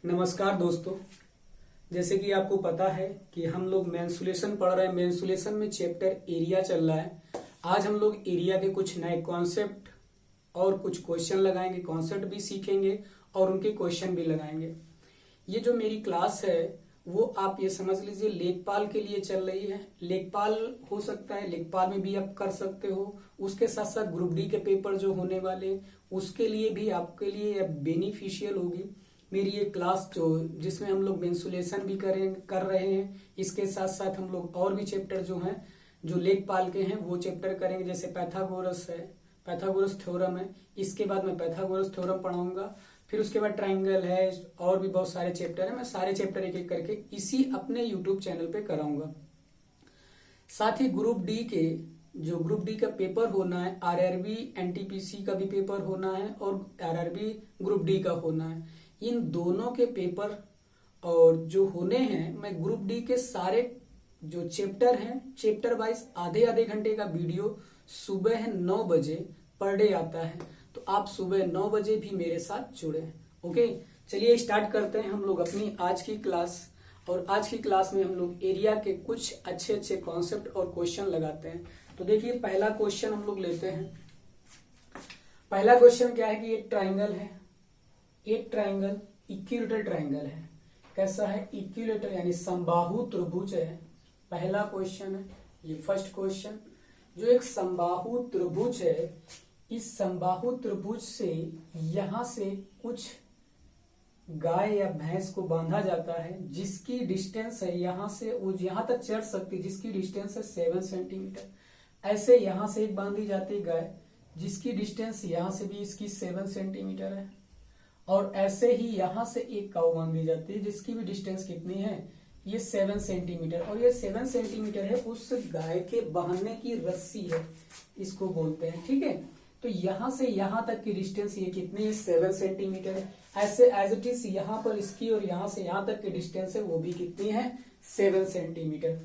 नमस्कार दोस्तों। जैसे कि आपको पता है कि हम लोग मेंसुरेशन पढ़ रहे हैं। मेंसुरेशन में चैप्टर एरिया चल रहा है। आज हम लोग एरिया के कुछ नए कॉन्सेप्ट और कुछ क्वेश्चन लगाएंगे। कॉन्सेप्ट भी सीखेंगे और उनके क्वेश्चन भी लगाएंगे। ये जो मेरी क्लास है वो आप ये समझ लीजिए लेखपाल के लिए चल रही है। लेखपाल हो सकता है, लेखपाल में भी आप कर सकते हो। उसके साथ साथ ग्रुप डी के पेपर जो होने वाले उसके लिए भी आपके लिए बेनिफिशियल होगी मेरी ये क्लास जिसमें हम लोग मेंसुरेशन भी कर रहे हैं। इसके साथ साथ हम लोग और भी चैप्टर जो हैं जो लेखपाल के हैं वो चैप्टर करेंगे। जैसे पैथागोरस है, पैथागोरस थ्योरम है। इसके बाद मैं पैथागोरस थ्योरम पढ़ाऊंगा। फिर उसके बाद ट्राइंगल है और भी बहुत सारे चैप्टर है। मैं सारे चैप्टर एक एक करके इसी अपने यूट्यूब चैनल पे कराऊंगा। साथ ही ग्रुप डी का पेपर होना है, आरआरबी एनटीपीसी का भी पेपर होना है और आरआरबी ग्रुप डी का होना है। इन दोनों के पेपर और जो होने हैं, मैं ग्रुप डी के सारे जो चैप्टर हैं चैप्टर वाइज आधे आधे घंटे का वीडियो सुबह 9 बजे पर डे आता है। तो आप सुबह 9 बजे भी मेरे साथ जुड़े। ओके, चलिए स्टार्ट करते हैं हम लोग अपनी आज की क्लास। और आज की क्लास में हम लोग एरिया के कुछ अच्छे अच्छे कॉन्सेप्ट और क्वेश्चन लगाते हैं। तो देखिए पहला क्वेश्चन हम लोग लेते हैं। पहला क्वेश्चन क्या है कि एक ट्राइंगल है। एक ट्राइंगल इक्विलेटरल ट्राइंगल है। कैसा है? इक्विलेटरल यानी समबाहु त्रिभुज है। पहला क्वेश्चन है ये, फर्स्ट क्वेश्चन। जो एक समबाहु त्रिभुज है, इस समबाहु त्रिभुज से यहां से कुछ गाय या भैंस को बांधा जाता है जिसकी डिस्टेंस है यहां से वो यहां तक चढ़ सकती है जिसकी डिस्टेंस है 7 सेंटीमीटर। ऐसे यहां से एक बांधी जाती है गाय जिसकी डिस्टेंस यहां से भी इसकी 7 सेंटीमीटर है। और ऐसे ही यहां से एक काऊ बांधी जाती है जिसकी भी डिस्टेंस कितनी है? ये 7 सेंटीमीटर। और ये 7 सेंटीमीटर है उस गाय के बांधने की रस्सी है, इसको बोलते हैं। ठीक है, तो यहां से यहां तक की डिस्टेंस ये कितनी है? 7 सेंटीमीटर है। ऐसे एज इट इज यहां पर इसकी और यहां से यहां तक की डिस्टेंस है वो भी कितनी है? 7 सेंटीमीटर।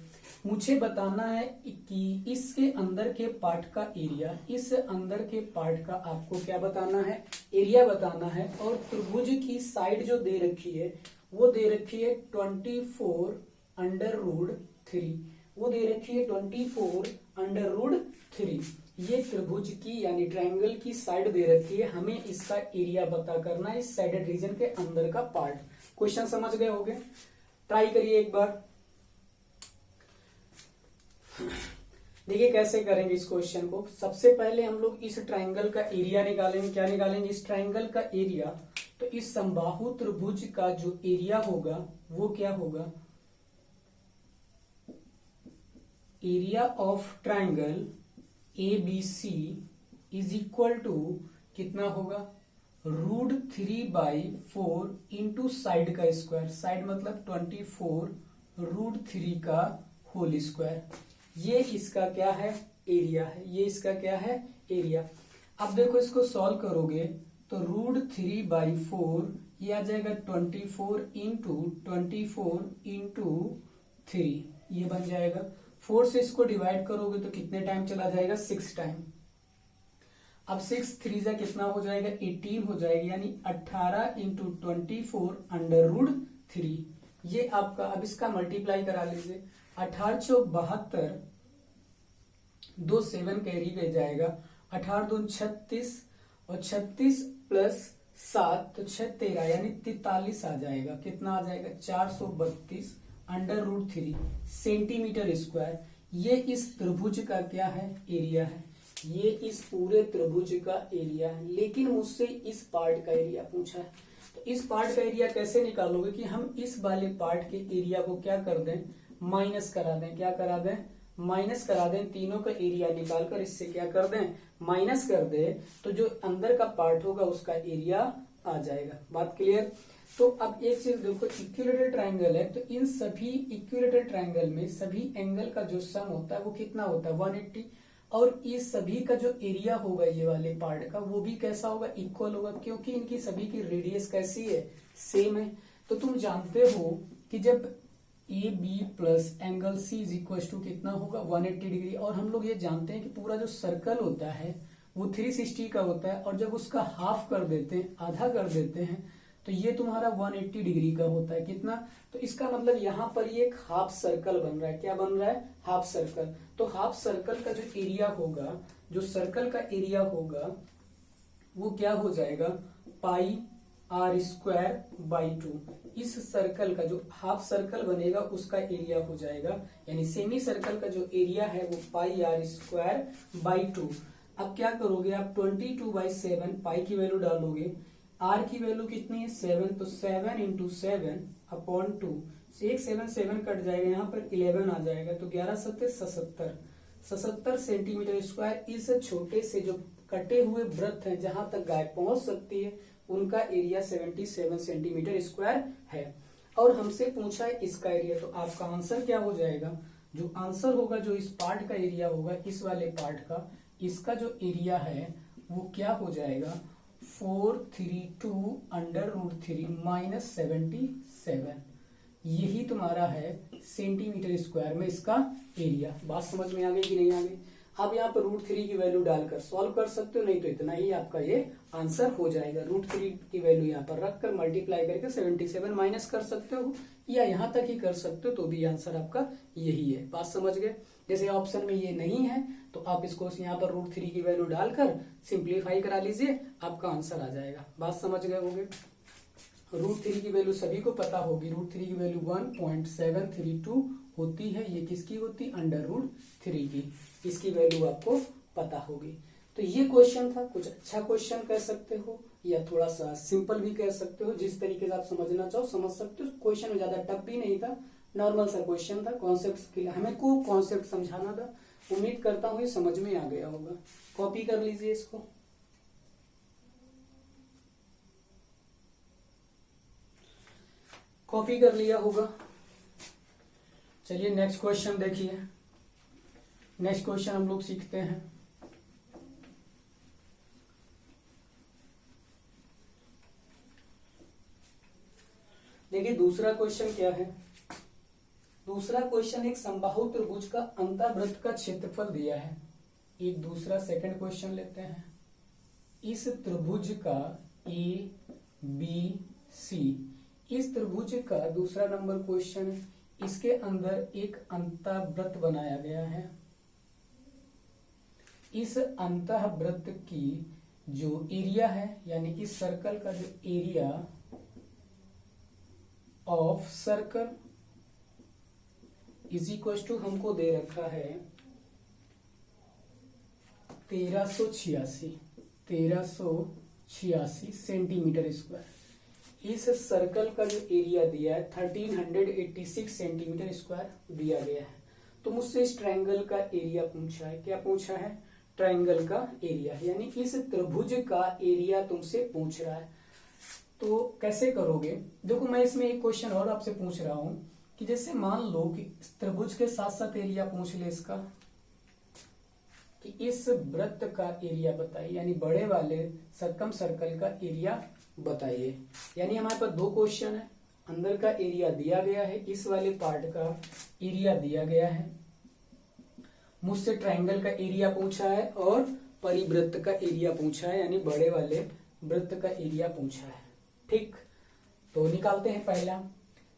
मुझे बताना है कि इसके अंदर के पार्ट का एरिया, इस अंदर के पार्ट का आपको क्या बताना है? एरिया बताना है। और त्रिभुज की साइड जो दे रखी है वो दे रखी है 24√3। वो दे रखी है 24√3। ये त्रिभुज की यानी ट्रायंगल की साइड दे रखी है। हमें इसका एरिया पता करना है, इस साइडेड रीजन के अंदर का पार्ट। क्वेश्चन समझ गए होंगे? ट्राई करिए एक बार। देखिए कैसे करेंगे इस क्वेश्चन को। सबसे पहले हम लोग इस ट्रायंगल का एरिया निकालेंगे। क्या निकालेंगे? इस ट्रायंगल का एरिया। तो इस समबाहु त्रिभुज का जो एरिया होगा वो क्या होगा? Area of triangle ABC is equal to कितना होगा? √3/4 इंटू साइड का स्क्वायर। साइड मतलब 24√3 का होल स्क्वायर। ये इसका क्या है? एरिया है। ये इसका क्या है? एरिया। अब देखो इसको सॉल्व करोगे तो √3/4 ये आ जाएगा 24 इंटू 3, ये बन जाएगा। 4 से इसको डिवाइड करोगे तो कितने टाइम चला जाएगा? 6 टाइम। अब 6 3 जा कितना हो जाएगा? 18 हो जाएगा, यानी 18 इंटू 24√3। ये आपका, अब इसका मल्टीप्लाई करा लीजिए। 1872, 2 7 कैरी कर जाएगा। 18 2 36 और 36 प्लस 7 तो 6 13 यानी 43 आ जाएगा। कितना आ जाएगा? 432√3 सेंटीमीटर स्क्वायर। ये इस त्रिभुज का क्या है? एरिया है। ये इस पूरे त्रिभुज का एरिया है। लेकिन मुझसे इस पार्ट का एरिया पूछा है। तो इस पार्ट का एरिया कैसे निकालोगे कि हम इस वाले पार्ट के एरिया को क्या कर दें? माइनस करा दें। क्या करा दें? माइनस करा दें। तीनों का एरिया निकालकर इससे क्या कर दें? माइनस कर दे। तो जो अंदर का पार्ट होगा उसका एरिया आ जाएगा। बात क्लियर? तो अब एक चीज देखो, इक्विलेटरल ट्रायंगल है तो इन सभी इक्विलेटरल ट्रायंगल में सभी एंगल का जो सम होता है वो कितना होता है? 180। और इस सभी का जो एरिया होगा ये वाले पार्ट का वो भी कैसा होगा? इक्वल होगा, क्योंकि इनकी सभी की रेडियस कैसी है? सेम है। तो तुम जानते हो कि जब AB plus angle C is equal to कितना होगा? 180 डिग्री। और हम लोग ये जानते हैं कि पूरा जो सर्कल होता है वो 360 का होता है। और जब उसका हाफ कर देते हैं, आधा कर देते हैं, तो ये तुम्हारा 180 डिग्री का होता है। कितना? तो इसका मतलब यहाँ पर ये एक हाफ सर्कल बन रहा है। क्या बन रहा है? Half circle. तो हाफ सर्कल का जो एरिया होगा, जो सर्कल का एरिया होगा वो क्या हो जाएगा? Pi r square by 2। इस सर्कल का जो हाफ सर्कल बनेगा उसका एरिया हो जाएगा, यानी सेमी सर्कल का जो एरिया है वो पाई आर स्क्वायर बाई 2। अब क्या करोगे आप? 22/7 पाई की वैल्यू डालोगे, आर की वैल्यू कितनी है? 7, तो 7 इंटू 7 अपॉन 2। एक 7 कट जाएगा, यहाँ पर 11 आ जाएगा, तो 11 सत्ते 77 सेंटीमीटर स्क्वायर। इस छोटे से जो कटे हुए वृत्त हैं जहां तक गाय पहुंच सकती है उनका एरिया 77 सेंटीमीटर स्क्वायर है। और हमसे पूछा है इसका एरिया, तो आपका आंसर क्या हो जाएगा? जो आंसर होगा, जो इस पार्ट का एरिया होगा, इस वाले पार्ट का, इसका जो एरिया है वो क्या हो जाएगा? 432 अंडर रूट 3 माइनस 77। यही तुम्हारा है सेंटीमीटर स्क्वायर में इसका एरिया। बात समझ में आ गई कि नहीं आ गई? आप यहाँ पर √3 की वैल्यू डालकर सॉल्व कर सकते हो, नहीं तो इतना ही आपका ये आंसर हो जाएगा। √3 की वैल्यू यहाँ पर रखकर मल्टीप्लाई करके 77 माइनस कर सकते हो, या यहाँ तक ही कर सकते हो, तो भी आंसर आपका यही है। बात समझ गए? जैसे ऑप्शन में ये नहीं है तो आप इसको यहाँ पर √3 की वैल्यू डालकर सिंप्लीफाई करा लीजिए, आपका आंसर आ जाएगा। बात समझ गए होगे? √3 की वैल्यू सभी को पता होगी। √3 की वैल्यू 1.732 होती है। ये किसकी होती? अंडर √3 की। इसकी वैल्यू आपको पता होगी। तो ये क्वेश्चन था, कुछ अच्छा क्वेश्चन कह सकते हो या थोड़ा सा सिंपल भी कह सकते हो, जिस तरीके से आप समझना चाहो समझ सकते हो। क्वेश्चन में ज्यादा टफ भी नहीं था, नॉर्मल सा क्वेश्चन था। कॉन्सेप्ट के लिए हमें को कॉन्सेप्ट समझाना था। उम्मीद करता हूँ ये समझ में आ गया होगा। कॉपी कर लीजिए इसको। कॉपी कर लिया होगा। चलिए नेक्स्ट क्वेश्चन देखिए। नेक्स्ट क्वेश्चन हम लोग सीखते हैं। देखिए दूसरा क्वेश्चन क्या है। दूसरा क्वेश्चन एक समबाहु त्रिभुज का अंतःवृत्त का क्षेत्रफल दिया है। एक दूसरा सेकंड क्वेश्चन लेते हैं। इस त्रिभुज का ए बी सी, इस त्रिभुज का दूसरा नंबर क्वेश्चन, इसके अंदर एक अंतःवृत्त बनाया गया है। इस अंतःवृत्त की जो एरिया है, यानी इस सर्कल का जो area of circle is equal to हमको दे रखा है 1386 सेंटीमीटर स्क्वायर। इस सर्कल का जो एरिया दिया है 1386 सेंटीमीटर स्क्वायर दिया गया है। तो मुझसे इस ट्रायंगल का एरिया पूछा है। क्या पूछा है? ट्रायंगल का एरिया, यानी इस त्रिभुज का एरिया तुमसे पूछ रहा है। तो कैसे करोगे? देखो मैं इसमें एक क्वेश्चन और आपसे पूछ रहा हूं कि जैसे मान लो कि त्रिभुज के साथ साथ एरिया पूछ ले इसका, कि इस वृत्त का एरिया बताइए, यानी बड़े वाले सर्कम सर्कल का एरिया बताइए। यानी हमारे पास दो क्वेश्चन है। अंदर का एरिया दिया गया है, इस वाले पार्ट का एरिया दिया गया है। मुझसे ट्रायंगल का एरिया पूछा है और परिवृत्त का एरिया पूछा है, यानी बड़े वाले वृत्त का एरिया पूछा है। ठीक, तो निकालते हैं पहला।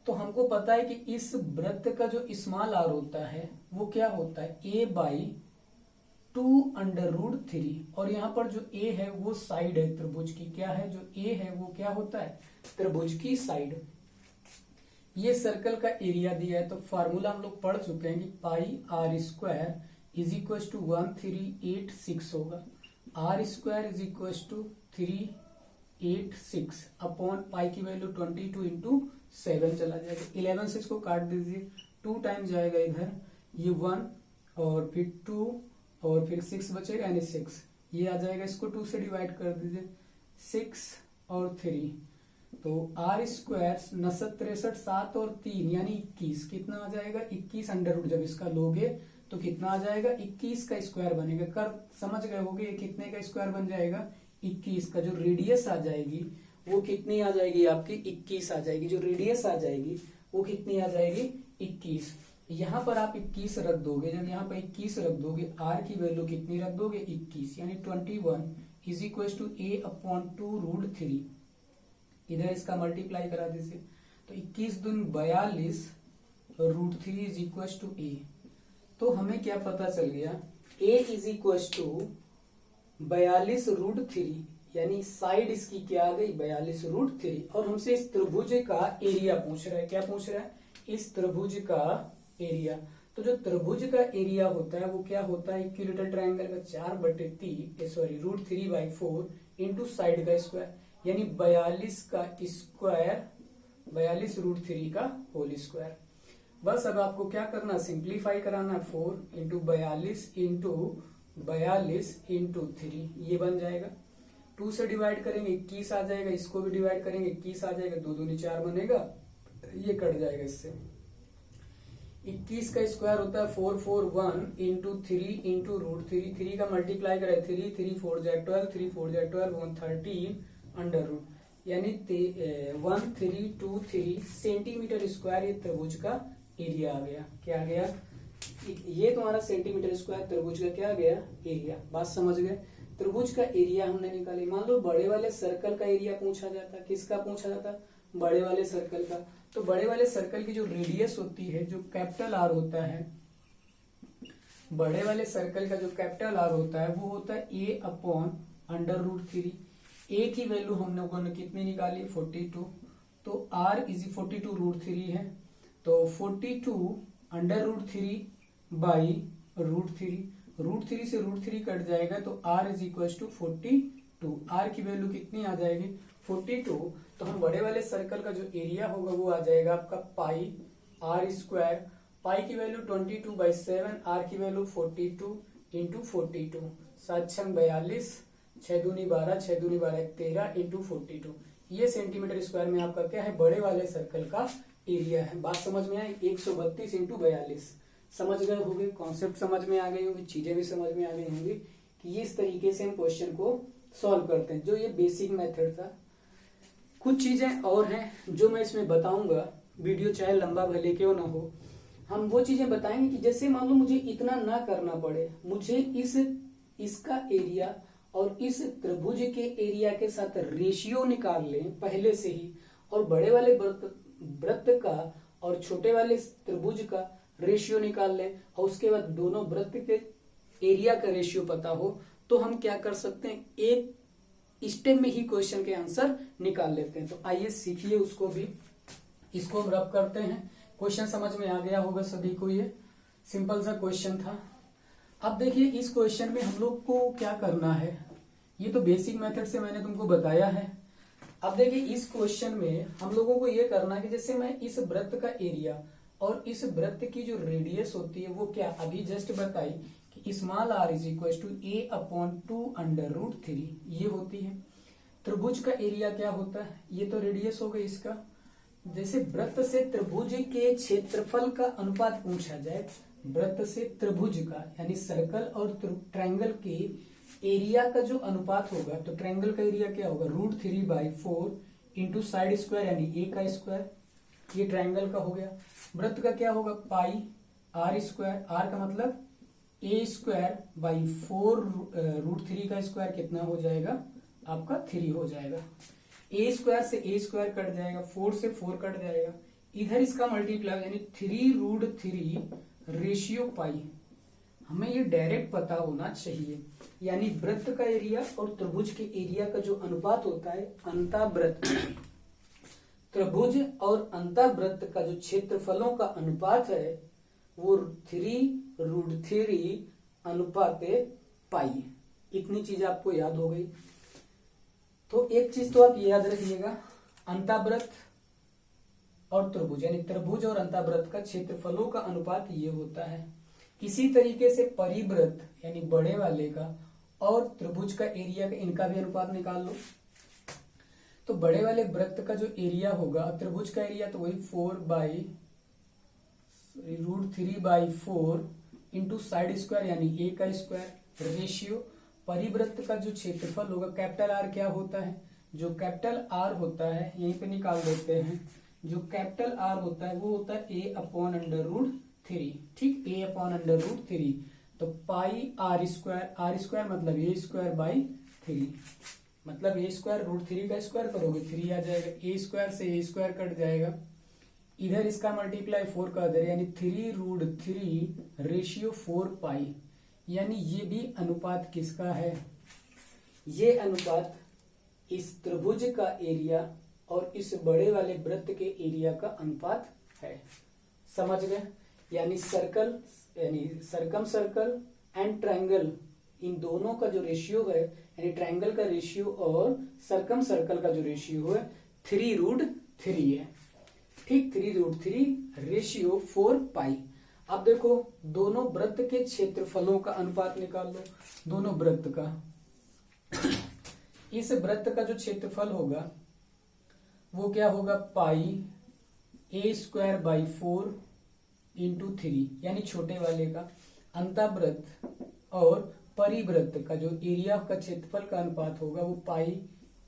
तो हमको पता है कि इस वृत्त का जो स्मॉल आर होता है वो क्या होता है? a/2 under √3। और यहाँ पर जो a है वो साइड है त्रिभुज की। क्या है? जो a है वो क्या होता है? त्रिभुज की साइड। ये सर्कल का एरिया दिया है, तो फार्मूला हम लोग पढ़ चुके हैं कि pi r square is equal to 1386 होगा। R square is equal to 386 upon pi की वैल्यू 22 इंटू 7 चला जाएगा। 11 से इसको काट दीजिए, 2 टाइम जाएगा इधर, ये 1 और फिर 2 और फिर 6 बचेगा, यानी 6 ये आ जाएगा। इसको 2 से डिवाइड कर दीजिए, 6 और 3, तो आर स्क्वायर 63 7 और 3 यानी 21। कितना आ जाएगा? 21 अंडर रूट। जब इसका लोगे तो कितना आ जाएगा? 21 का स्क्वायर बनेगा। कर समझ गए होगे ये कितने का स्क्वायर बन जाएगा? 21 का। जो रेडियस आ जाएगी वो कितनी आ जाएगी? आपकी 21 आ जाएगी। जो रेडियस आ जाएगी वो कितनी आ जाएगी? 21। यहाँ पर आप 21 रख दोगे। जब यहाँ पर 21 रख दोगे, आर की वैल्यू कितनी रख दोगे? 21, यानी 21 इज इक्वल टू a/2 √3। इधर इसका मल्टीप्लाई करा दीजिए, तो 21 दूनी 42 √3 इज इक्वल टू ए। तो हमें क्या पता चल गया, a इज इक्वल टू 42 √3, यानी साइड इसकी क्या आ गई 42 √3, और हमसे इस त्रिभुज का एरिया पूछ रहा है। क्या पूछ रहा है, इस त्रिभुज का एरिया। तो जो त्रिभुज का एरिया होता है वो क्या होता है, इक्विलेटरल ट्रायंगल का 4/3 इंटू साइड का स्क्वायर, यानी 42 का स्क्वायर 42 √3 का होल स्क्वायर। बस अब आपको क्या करना, सिंप्लीफाई कराना, 4 इंटू 42 इंटू 3, ये बन जाएगा। 2 से डिवाइड करेंगे 21 आ जाएगा, इसको भी डिवाइड करेंगे 21 आ जाएगा, 2 दूनी 4 बनेगा, ये कट जाएगा इससे। 21 का स्क्वायर होता है 441 इंटू 3 इंटू √3, 3 का मल्टीप्लाई करें 3 3 4 12 3 4 12 113 अंडर रूट, यानी 1323 सेंटीमीटर स्क्वायर ये त्रिभुज का एरिया आ गया। क्या आ गया, ये तुम्हारा सेंटीमीटर स्क्वायर त्रिभुज का क्या आ गया, एरिया। बात समझ गए, त्रिभुज का एरिया हमने निकाली। मान लो बड़े वाले सर्कल का एरिया पूछा जाता, किसका पूछा जाता, बड़े वाले सर्कल का। तो बड़े वाले सर्कल की जो रेडियस होती है, जो कैपिटल आर होता है, बड़े वाले सर्कल का जो कैपिटल आर होता है वो होता है a अपॉन अंडर √3। ए की वैल्यू हम लोगों ने कितनी निकाली, 42, तो r इज 42 √3 है, तो 42 अंडर √3 बाई √3, √3 से √3 कट जाएगा, तो r is equal to 42, r की वैल्यू कितनी आ जाएगी 42। तो हम बड़े वाले सर्कल का जो एरिया होगा वो आ जाएगा आपका पाई r स्क्वायर, पाई की वैल्यू 22/7, r की वैल्यू 42 इंटू 42, 7 6 42, 6 दूनी 12, 6 दूनी 12 13 इंटू 42, ये सेंटीमीटर स्क्वायर में आपका क्या है, बड़े वाले सर्कल का एरिया है। बात समझ में आई, 132 इंटू 42, समझ गए होंगे, कॉन्सेप्ट समझ में आ गई होगी, चीजें भी समझ में आ गई होंगी कि ये इस तरीके से हम क्वेश्चन को सॉल्व करते हैं। जो ये बेसिक मेथड था, कुछ चीजें और हैं जो मैं इसमें बताऊंगा, वीडियो चाहे लंबा भले क्यों ना हो, हम वो चीजें बताएंगे कि जैसे मान लो मुझे इतना ना करना पड़े, मुझे इसका एरिया और इस त्रिभुज के एरिया के साथ रेशियो निकाल लें पहले से ही, और बड़े वाले वृत्त का और छोटे वाले त्रिभुज का रेशियो निकाल लें, और उसके बाद दोनों वृत्त के एरिया का रेशियो पता हो, तो हम क्या कर सकते हैं, एक स्टेप में ही क्वेश्चन के आंसर निकाल लेते हैं। तो आइए सीखिए उसको भी, इसको हम रब करते हैं। क्वेश्चन समझ में आ गया होगा सभी को, ये सिंपल सा क्वेश्चन था। अब देखिए इस क्वेश्चन में हम लोग को क्या करना है, ये तो बेसिक मेथड से मैंने तुमको बताया है। अब देखिए इस क्वेश्चन में हम लोगों को ये करना है कि जैसे मैं इस वृत्त का एरिया और इस वृत्त की जो रेडियस होती है वो क्या अभी जस्ट बताई कि small r is equal to a upon 2 under √3, ये होती है। त्रिभुज का एरिया क्या होता है, ये तो रेडियस हो गई इसका। जैसे वृत्त से त्रिभुज के क्षेत्रफल का अनुपात पूछा जाए, वृत्त से त्रिभुज का यानी सर्कल और ट्रायंगल के एरिया का जो अनुपात होगा, तो ट्रायंगल का एरिया क्या होगा, √3/4 इंटू साइड स्क्वायर यानी a का स्क्वायर, ये ट्रायंगल का हो गया। वृत्त का क्या होगा, पाई r स्क्वायर, r का मतलब a स्क्वायर बाई 4 √3 का स्क्वायर कितना हो जाएगा आपका 3 हो जाएगा। a स्क्वायर से a स्क्वायर कट जाएगा, 4 से 4 कट जाएगा, इधर इसका मल्टीप्लाई यानी 3√3 रेशियो पाई। हमें ये डायरेक्ट पता होना चाहिए, यानी वृत्त का एरिया और त्रिभुज के एरिया का जो अनुपात होता है, अंतःवृत्त त्रिभुज और अंतःवृत्त का जो क्षेत्रफलों का अनुपात है वो 3√3 अनुपात पाई। इतनी चीज आपको याद हो गई। तो एक चीज तो आप याद रखिएगा, अंतःवृत्त और त्रिभुज यानी त्रिभुज और अंतःवृत्त का क्षेत्रफलों का अनुपात ये होता है। इसी तरीके से परिवृत्त यानी बड़े वाले का और त्रिभुज का एरिया का, इनका भी अनुपात निकाल लो। तो बड़े वाले वृत्त का जो एरिया होगा, त्रिभुज का एरिया तो वही 4/√3/4 इंटू साइड स्क्वायर यानी a का स्क्वायर रेशियो। परिवृत्त का जो क्षेत्रफल होगा, कैपिटल R क्या होता है, जो कैपिटल R होता है यहीं पे निकाल देते हैं, जो कैपिटल R होता है वो होता है a अपॉन अंडर√3, ठीक, a अपॉन अंडर√3। तो पाई r स्क्वायर मतलब a स्क्वायर बाई 3, मतलब ए स्क्वायर रूट थ्री का स्क्वायर करोगे 3 आ जाएगा, ए स्क्वायर से ए स्क्वायर कट जाएगा, इधर इसका मल्टीप्लाई 4 कर दे, यानी 3√3 रेशियो 4 पाई। यानी ये भी अनुपात किसका है? ये अनुपात इस त्रिभुज का एरिया और इस बड़े वाले वृत्त के एरिया का अनुपात है। समझ गए? यानी सर्कल, यानी सर्कम सर्कल एंड ट्रायंगल, इन दोनों का जो रेशियो है, यानी ट्रायंगल का रेशियो और सर्कम सर्कल का जो रेशियो है 3√3 है। ठीक, 3√3 रेशियो 4 पाई। अब देखो दोनों वृत्त के क्षेत्रफलों का अनुपात निकाल लो, दोनों वृत्त का। इस वृत्त का जो क्षेत्रफल होगा वो क्या होगा? पाई a²/4 इंटू 3, यानी छोटे वाले का। अंतःवृत्त और परिवृत्त का जो एरिया का क्षेत्रफल का अनुपात होगा वो पाई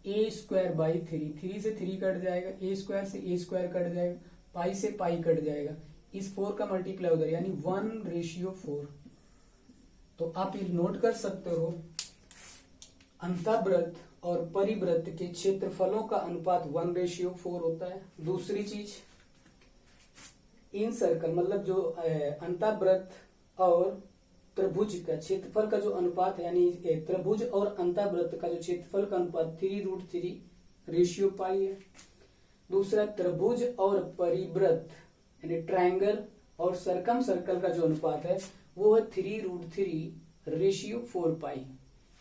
a²/3, 3 से 3 कट जाएगा, a² से a² कट जाएगा, पाई से पाई कट जाएगा, इस 4 का मल्टीप्लाई उधर, यानी 1/4। तो आप ये नोट कर सकते हो, अंतःवृत्त और परिवृत्त के क्षेत्रफलों का अनुपात 1/4 होता है। दूसरी चीज, इन सर्कल मतलब जो अंतःवृत्त और त्रिभुज का क्षेत्रफल का जो अनुपात है, यानी त्रिभुज और अंतःवृत्त का जो क्षेत्रफल का अनुपात 3√3 रेशियो 5 है। दूसरा, त्रिभुज और परिवृत्त यानी ट्रायंगल और सर्कम सर्कल का जो अनुपात है वो है 3√3 रेशियो 4 पाई।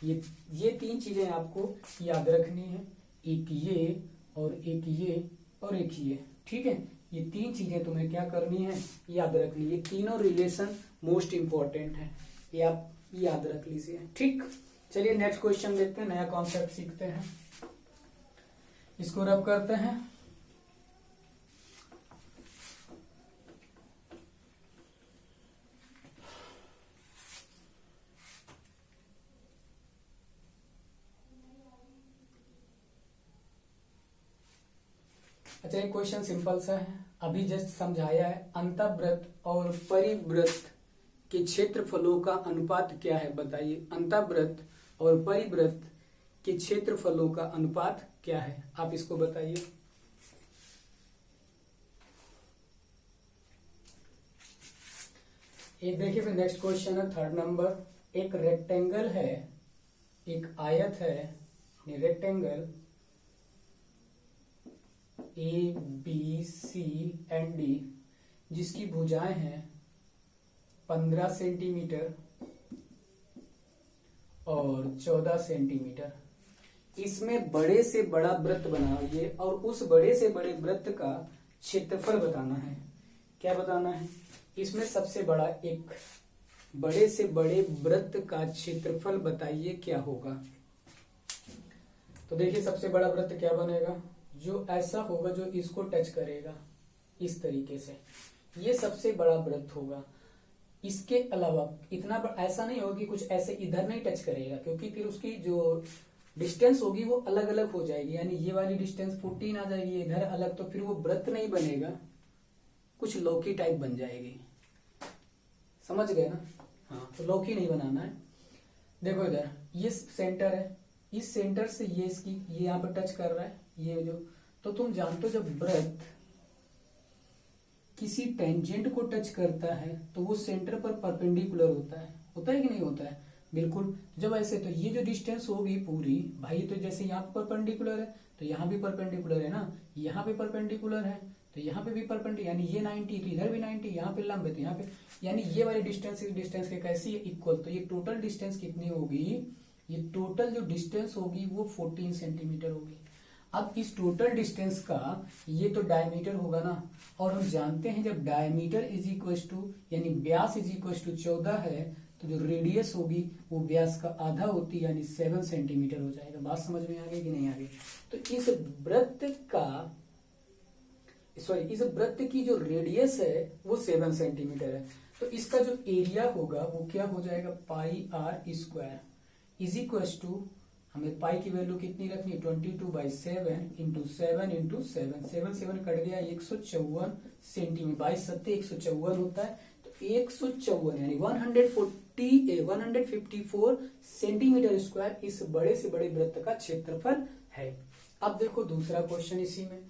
ये 3 चीजें आपको याद रखनी है, एक ये और एक ये और एक ये। ठीक है, ये 3 चीजें तुम्हें क्या करनी है? याद रखनी। ये तीनों रिलेशन मोस्ट इंपॉर्टेंट है, ये आप याद रख लीजिए। ठीक, चलिए नेक्स्ट क्वेश्चन देखते हैं, नया कॉन्सेप्ट सीखते हैं। इसको रब करते हैं। अच्छा, एक क्वेश्चन सिंपल सा है, अभी जस्ट समझाया है। अंतःवृत्त और परिवृत्त के क्षेत्रफलों का अनुपात क्या है? बताइए, अंतःवृत्त और परिवृत्त के क्षेत्रफलों का अनुपात क्या है? आप इसको बताइए। एक देखिए फिर नेक्स्ट क्वेश्चन है 3rd नंबर। एक रेक्टेंगल है, एक आयत है, रेक्टेंगल ABCD जिसकी भुजाएं हैं 15 सेंटीमीटर और 14 सेंटीमीटर। इसमें बड़े से बड़ा वृत्त बनाइए और उस बड़े से बड़े वृत्त का क्षेत्रफल बताना है। क्या बताना है? इसमें सबसे बड़ा, एक बड़े से बड़े वृत्त का क्षेत्रफल बताइए क्या होगा। तो देखिए सबसे बड़ा वृत्त क्या बनेगा? जो ऐसा होगा, जो इसको टच करेगा इस तरीके से, ये सबसे बड़ा वृत्त होगा। इसके अलावा इतना ऐसा नहीं होगा कि कुछ ऐसे इधर नहीं टच करेगा, क्योंकि फिर उसकी जो डिस्टेंस होगी वो अलग अलग हो जाएगी, यानी ये वाली डिस्टेंस 14 आ जाएगी, इधर अलग, तो फिर वो वृत्त नहीं बनेगा, कुछ लौकी टाइप बन जाएगी। समझ गए ना? हाँ, तो लौकी नहीं बनाना है। देखो इधर ये सेंटर है, इस सेंटर से ये इसकी ये यहाँ पे टच कर रहा है, ये जो, तो तुम जानते हो जब वृत्त किसी टेंजेंट को टच करता है तो वो सेंटर पर परपेंडिकुलर होता है कि नहीं होता है? बिल्कुल। जब ऐसे, तो ये जो डिस्टेंस होगी पूरी भाई, तो जैसे यहाँ पे परपेंडिकुलर है तो यहाँ भी परपेंडिकुलर है ना, यहाँ पे परपेंडिकुलर है तो यहाँ पे भी परपेंडिकुलर, यानी ये 90 तो इधर भी 90, यहाँ पे लंब है तो यहाँ पे, यानी ये वाली डिस्टेंस इस डिस्टेंस के कैसी है? इक्वल। तो ये टोटल डिस्टेंस कितनी होगी? ये टोटल जो डिस्टेंस होगी वो 14 सेंटीमीटर होगी। अब इस टोटल डिस्टेंस का ये तो डायमीटर होगा ना, और हम जानते हैं जब डायमीटर इज इक्वल टू, यानी व्यास इज इक्वल टू 14 है, तो जो रेडियस होगी वो व्यास का आधा होती है, यानी 7 सेंटीमीटर हो जाएगा। बात समझ में आ गई कि नहीं आ गई? तो इस वृत्त का, सॉरी, इस वृत्त की जो रेडियस है वो 7 सेंटीमीटर है, तो इसका जो एरिया होगा वो क्या हो जाएगा? Pi r square is equal to, हमें पाई की वैल्यू कितनी रखनी? 22/7 इंटू 7 इंटू 7, 7 कट गया 154 सेंटीमीटर, 22 7 154 होता है। तो 154 यानी 154 सेंटीमीटर स्क्वायर इस बड़े से बड़े वृत्त का क्षेत्रफल है। अब देखो दूसरा क्वेश्चन इसी में,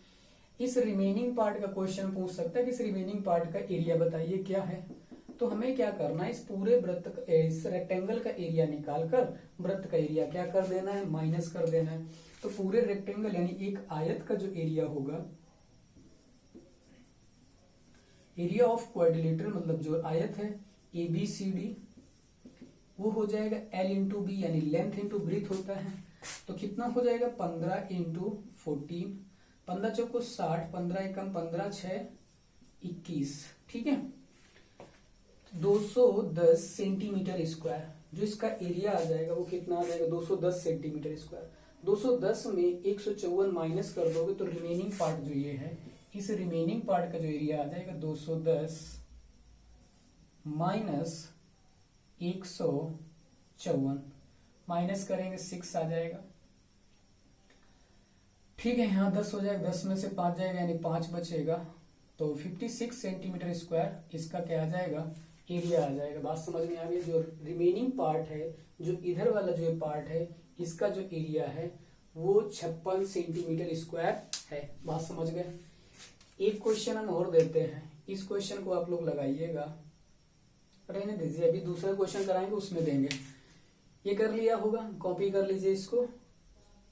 इस रिमेनिंग पार्ट का क्वेश्चन पूछ सकता है कि इस रिमेनिंग पार्ट का एरिया बताइए क्या है। तो हमें क्या करना है, इस पूरे वृत्त का, इस रेक्टेंगल का एरिया निकालकर वृत्त का एरिया क्या कर देना है, माइनस कर देना है। तो पूरे रेक्टेंगल यानी एक आयत का जो एरिया होगा, एरिया ऑफ क्वाड्रिलेटरल मतलब जो आयत है ABCD, वो हो जाएगा L इंटू बी यानी लेंथ इंटू ब्रीथ होता है। तो कितना हो जाएगा 15 इंटू 14, 15 चौको 60, 15 एकम 15 6 21, ठीक है 210 सेंटीमीटर स्क्वायर। जो इसका एरिया आ जाएगा वो कितना आ जाएगा 210 सेंटीमीटर स्क्वायर। 210 में 154 माइनस कर दोगे तो रिमेनिंग पार्ट जो ये है, इस रिमेनिंग पार्ट का जो एरिया आ जाएगा 210 माइनस 154, माइनस करेंगे 6 आ जाएगा, ठीक है यहाँ 10 हो जाएगा, 10 में से 5 जाएगा यानी 5 बचेगा। तो 56 सेंटीमीटर स्क्वायर इसका क्या आ जाएगा, एरिया आ जाएगा। बात समझ में आ गई। जो रिमेनिंग पार्ट है, जो इधर वाला जो पार्ट है, इसका जो एरिया है वो 56 सेंटीमीटर स्क्वायर है। बात समझ गए। एक क्वेश्चन हम और देते हैं, इस क्वेश्चन को आप लोग लगाइएगा, रहने दीजिए, अभी दूसरा क्वेश्चन कराएंगे उसमें देंगे। ये कर लिया होगा, कॉपी कर लीजिए इसको,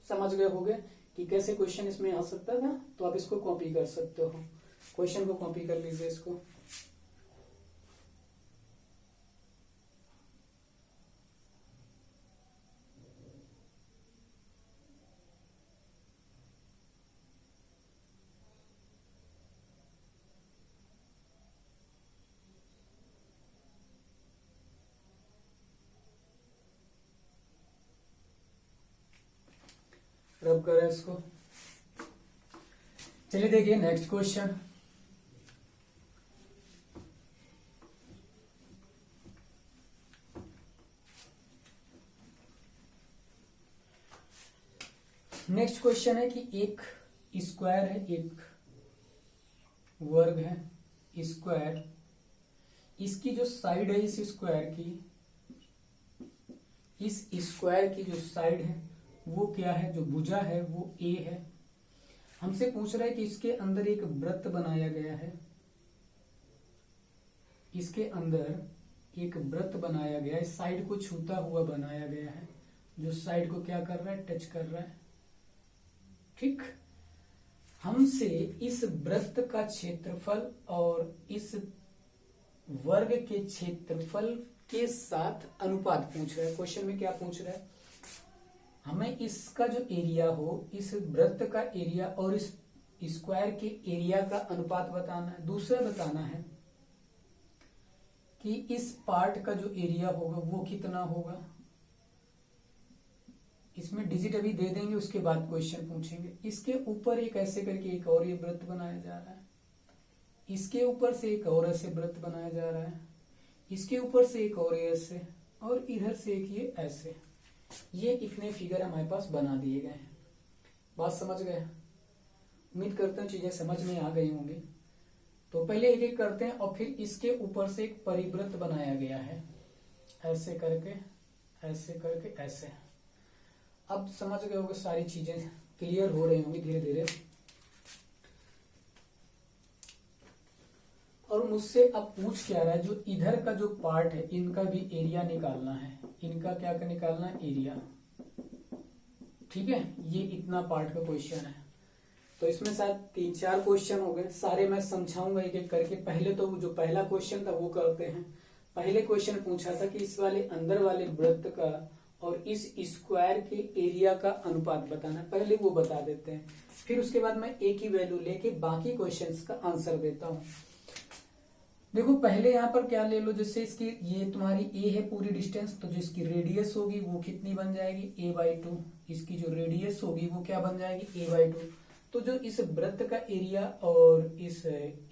समझ गए होगे कि कैसे क्वेश्चन इसमें आ सकता था। तो आप इसको कॉपी कर सकते हो, क्वेश्चन को कॉपी कर लीजिए इसको। रब करें इसको। चलिए देखिए नेक्स्ट क्वेश्चन। नेक्स्ट क्वेश्चन है कि एक स्क्वायर है, एक वर्ग है, स्क्वायर, इसकी जो साइड है इस स्क्वायर की, इस स्क्वायर की जो साइड है वो क्या है, जो भुजा है वो A है। हमसे पूछ रहा है कि इसके अंदर एक वृत्त बनाया गया है, इसके अंदर एक वृत्त बनाया गया है, साइड को छूता हुआ बनाया गया है, जो साइड को क्या कर रहा है, टच कर रहा है, ठीक। हमसे इस वृत्त का क्षेत्रफल और इस वर्ग के क्षेत्रफल के साथ अनुपात पूछ रहा है। क्वेश्चन में क्या पूछ रहा है, हमें इसका जो एरिया हो, इस वृत्त का एरिया और इस स्क्वायर के एरिया का अनुपात बताना है। दूसरा बताना है कि इस पार्ट का जो एरिया होगा वो कितना होगा। इसमें डिजिट अभी दे देंगे, उसके बाद क्वेश्चन पूछेंगे। इसके ऊपर एक ऐसे करके एक और ये वृत्त बनाया जा रहा है, इसके ऊपर से एक और ऐसे वृत्त बनाया जा रहा है, इसके ऊपर से एक और ऐसे, और इधर से एक ये ऐसे। ये इतने फिगर हमारे पास बना दिए गए हैं। बात समझ गए। उम्मीद करता हूँ चीजें समझ में आ गई होंगी। तो पहले एक एक करते हैं और फिर इसके ऊपर से एक परिवृत्त बनाया गया है, ऐसे करके ऐसे करके ऐसे। अब समझ गए होंगे, सारी चीजें क्लियर हो रही होंगी धीरे धीरे। और मुझसे अब पूछ क्या रहा है, जो इधर का जो पार्ट है इनका भी एरिया निकालना है। इनका क्या कर निकालना है, एरिया, ठीक है। ये इतना पार्ट का क्वेश्चन है। तो इसमें शायद 3-4 क्वेश्चन हो गए, सारे मैं समझाऊंगा एक एक करके। पहले तो जो पहला क्वेश्चन था वो करते हैं। पहले क्वेश्चन पूछा था कि इस वाले अंदर वाले वृत्त का और इस स्क्वायर के एरिया का अनुपात बताना, पहले वो बता देते हैं। फिर उसके बाद मैं एक ही वैल्यू लेके बाकी क्वेश्चंस का आंसर देता हूँ। देखो पहले यहाँ पर क्या ले लो, जैसे इसकी ये तुम्हारी a है पूरी डिस्टेंस, तो जो इसकी रेडियस होगी वो कितनी बन जाएगी, a/2। इसकी जो रेडियस होगी वो क्या बन जाएगी, a/2। तो जो इस वृत्त का एरिया और इस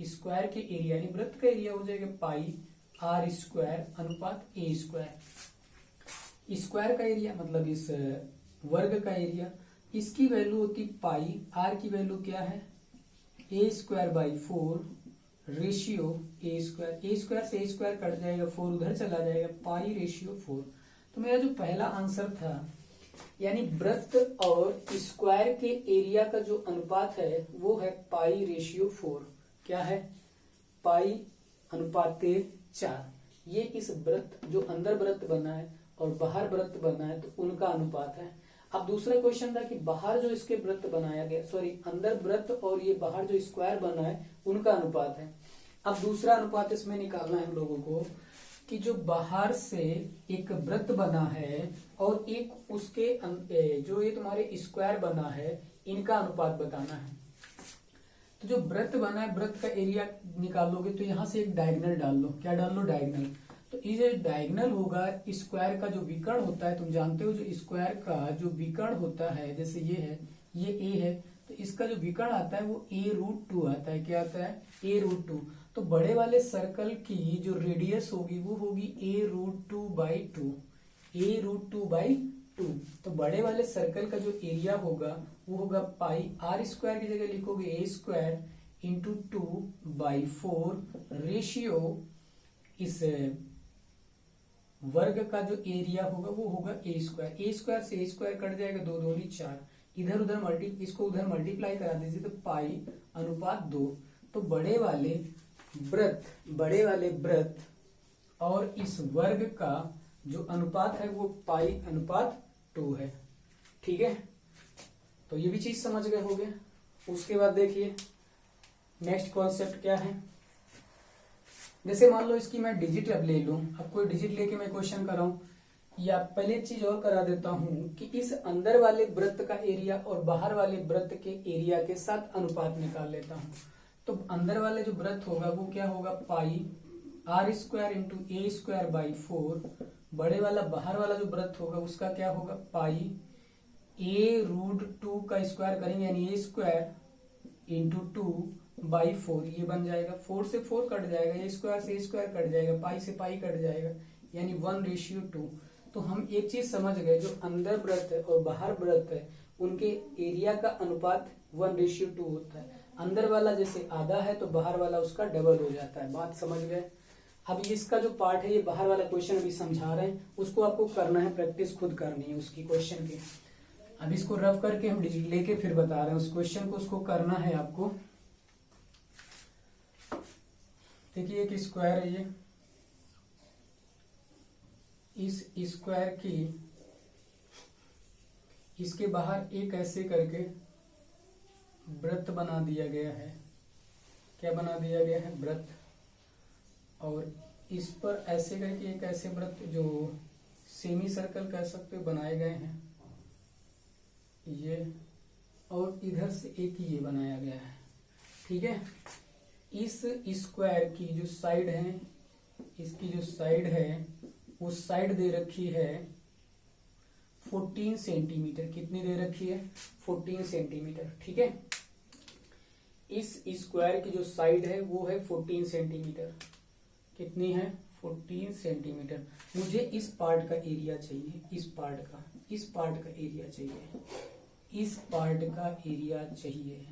स्क्वायर के एरिया, यानी वृत्त का एरिया हो जाएगा पाई r स्क्वायर अनुपात a स्क्वायर। स्क्वायर का एरिया मतलब इस वर्ग का एरिया, इसकी वैल्यू होती पाई, r की वैल्यू क्या है, a² by 4 ratio A square से ए स्क्वायर कट जाएगा, 4 उधर चला जाएगा, पाई रेशियो 4। तो मेरा जो पहला आंसर था, यानी वृत्त और स्क्वायर के एरिया का जो अनुपात है वो है पाई रेशियो 4। क्या है? पाई अनुपाते 4। ये इस वृत्त, जो अंदर वृत्त बना है और बाहर वृत्त बना है, तो उनका अनुपात है। अब दूसरा क्वेश्चन था कि बाहर जो इसके वृत्त बनाया गया, सॉरी अंदर वृत्त और ये बाहर जो स्क्वायर बना है उनका अनुपात है। अब दूसरा अनुपात इसमें निकालना है हम लोगों को कि जो बाहर से एक वृत्त बना है और एक उसके जो ये तुम्हारे स्क्वायर बना है, इनका अनुपात बताना है। तो जो वृत्त बना है, वृत्त का एरिया निकालोगे तो यहाँ से एक डायगोनल डाल लो। क्या डाल लो? डायगोनल। तो ये डायगोनल होगा स्क्वायर का जो विकर्ण होता है, तुम जानते हो जो स्क्वायर का जो विकर्ण होता है, जैसे ये है, ये ए है, तो इसका जो विकर्ण आता है वो a√2 आता है। क्या आता है? a√2। तो बड़े वाले सर्कल की जो रेडियस होगी वो होगी a√2/2, a√2/2। तो बड़े वाले सर्कल का जो एरिया होगा वो होगा पाई, आर स्क्वायर की जगह लिखोगे a स्क्वायर इंटू 2/4 रेशियो इस वर्ग का जो एरिया होगा वो होगा ए स्क्वायर से ए स्क्वायर कट जाएगा, 2 दूनी 4, इधर उधर इसको उधर मल्टीप्लाई करा दीजिए तो पाई अनुपात 2। तो बड़े वाले वृत्त और इस वर्ग का जो अनुपात है वो पाई अनुपात 2 है। ठीक है, तो ये भी चीज समझ गए होगे। उसके बाद देखिए नेक्स्ट कॉन्सेप्ट क्या है। जैसे मान लो इसकी मैं डिजिट अब ले लूं, अब कोई डिजिट लेके मैं क्वेश्चन कराऊं, या पहले एक चीज और करा देता हूं कि इस अंदर वाले वृत्त का एरिया और बाहर वाले वृत्त के एरिया के साथ अनुपात निकाल लेता हूं। तो अंदर वाले जो वृत्त होगा वो क्या होगा? Pi r square into a square by 4। बड़े वाला बाहर वाला जो वृत्त होगा उसका क्या होगा? पाई a√2 का स्क्वायर करेंगे यानी ए स्क्वायर इंटू 2/4, ये बन जाएगा। 4 से 4 कट जाएगा, ए स्क्वायर से ए स्क्वायर कट जाएगा, पाई से पाई कट जाएगा, यानी 1:2। तो हम एक चीज समझ गए, जो अंदर वृत्त है और बाहर वृत्त है उनके एरिया का अनुपात 1:2 होता है। अंदर वाला जैसे आधा है तो बाहर वाला उसका डबल हो जाता है। बात समझ गए? अब इसका जो पार्ट है, ये बाहर वाला क्वेश्चन अभी समझा रहे हैं, उसको आपको करना है, प्रैक्टिस खुद करनी है उसकी क्वेश्चन की। अब इसको रफ करके हम डिजिट लेके फिर बता रहे हैं उस क्वेश्चन को, उसको करना है आपको। देखिए एक स्क्वायर है ये, इस स्क्वायर की इसके बाहर एक ऐसे करके वृत्त बना दिया गया है। क्या बना दिया गया है? वृत्त। और इस पर ऐसे करके एक ऐसे वृत्त जो सेमी सर्कल कह सकते हो बनाए गए हैं ये, और इधर से एक ये बनाया गया है। ठीक है, इस स्क्वायर की जो साइड है, इसकी जो साइड है वो साइड दे रखी है 14 सेंटीमीटर। कितनी दे रखी है? 14 सेंटीमीटर। ठीक है, इस स्क्वायर की जो साइड है वो है 14 सेंटीमीटर। कितनी है? 14 सेंटीमीटर। मुझे इस पार्ट का एरिया चाहिए, इस पार्ट का एरिया चाहिए, इस पार्ट का एरिया चाहिए,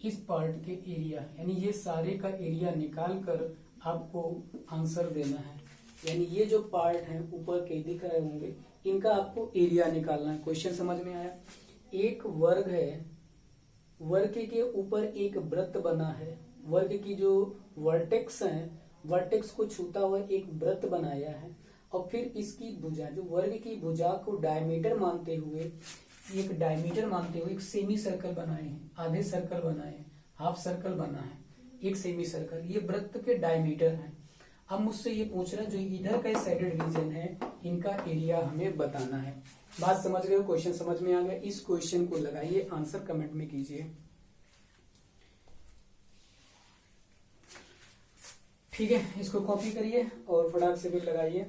इस पार्ट के एरिया, यानी ये सारे का एरिया निकाल कर आपको आंसर देना है। यानी ये जो पार्ट है ऊपर के दिख रहे होंगे, इनका आपको एरिया निकालना है। क्वेश्चन समझ में आया? एक वर्ग है, वर्ग के ऊपर एक वृत्त बना है, वर्ग की जो वर्टेक्स है, वर्टेक्स को छूता हुआ एक वृत्त बनाया है, और फिर इसकी भुजा, जो वर्ग की भुजा को डायमीटर मानते हुए एक सेमी सर्कल बनाए हैं, आधे सर्कल बनाए हैं, हाफ सर्कल बना है, एक सेमी सर्कल, ये वृत्त के डायमीटर है। अब मुझसे ये पूछ रहा है जो इधर का साइडेड रीजन है, इनका एरिया हमें बताना है। बात समझ गए हो? क्वेश्चन समझ में आ गया? इस क्वेश्चन को लगाइए, आंसर कमेंट में कीजिए। ठीक है, इसको कॉपी करिए और फटाक से फिर लगाइए।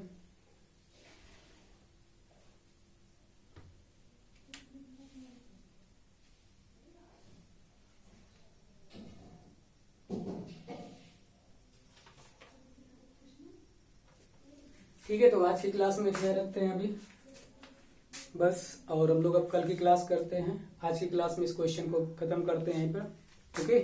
ठीक है, तो आज की क्लास में इतना रखते हैं अभी बस, और हम लोग अब कल की क्लास करते हैं। आज की क्लास में इस क्वेश्चन को खत्म करते हैं यहीं पर। ओके।